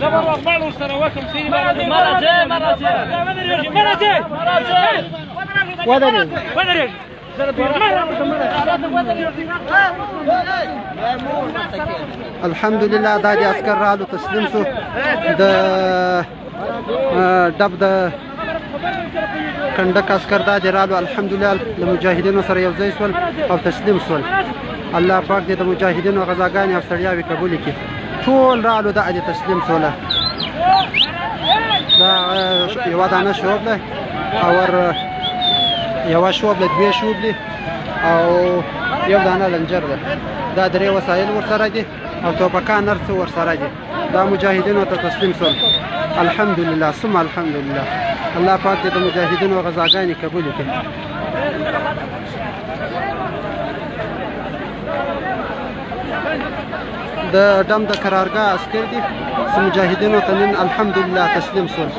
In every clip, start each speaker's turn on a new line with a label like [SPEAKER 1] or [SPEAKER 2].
[SPEAKER 1] زبر واقبال وسنوات ومسيني مرة جاي ودري
[SPEAKER 2] الحمد لله دا دي عسكر رالو تسلیم سو د دب د کنډک عسكر دا دي رالو الحمد لله د مجاهدینو سره یو ځای سول او تسلیم سول. الله پاک دې د مجاهدینو غزاګانې او ستړیاوې قبول کړي. ټول رالو دا دي تسلیم سوله. دا یوه دانه شوب ده او یوه شوب ده دوې شوب دي او یو دانه لنجر ده. دا درې وسایل ورسره دي او توپکان هر څه ورسره دي. دا مجاهدینو ته تسلیم سول. الحمدلله ثم الحمدلله. الله پاک دې د مجاهدینو غزاګانې قبول کړي. د دم د قرارګاه عسکر دي مجاهدینو ته نن الحمدلله تسلیم سول.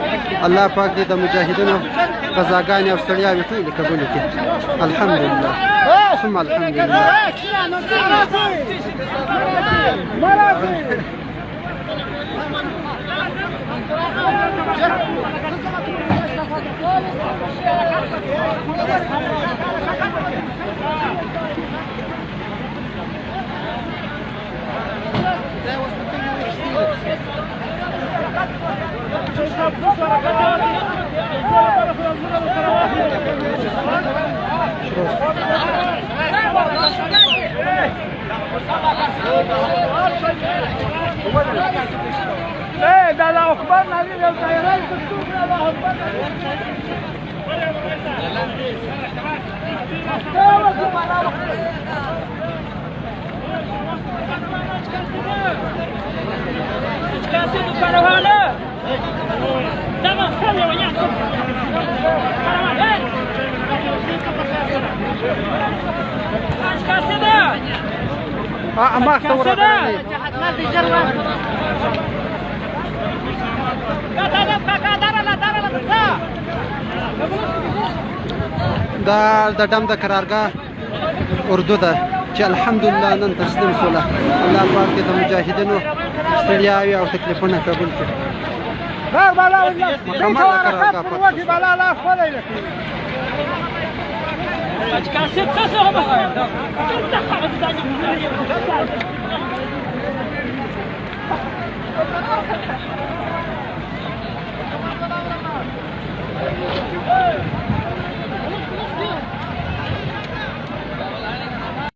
[SPEAKER 2] الله پاک دې د مجاهدینو غزاګانې او ستړیاوې ټولې قبول کړي. الحمدلله ثم الحمدلله.
[SPEAKER 1] ده لو اخبرنا عليه لو طيران تكتب الله اكبر كاسد كروانا تمام خلي وياكم كاسد
[SPEAKER 2] ما صورت دا د دم د قرارګاه اردو ده چې الحمدلله نن تسلیم سوله. الله پاک دې د مجاهدینو ستړیاوې او تکلیفونه قبول کړي.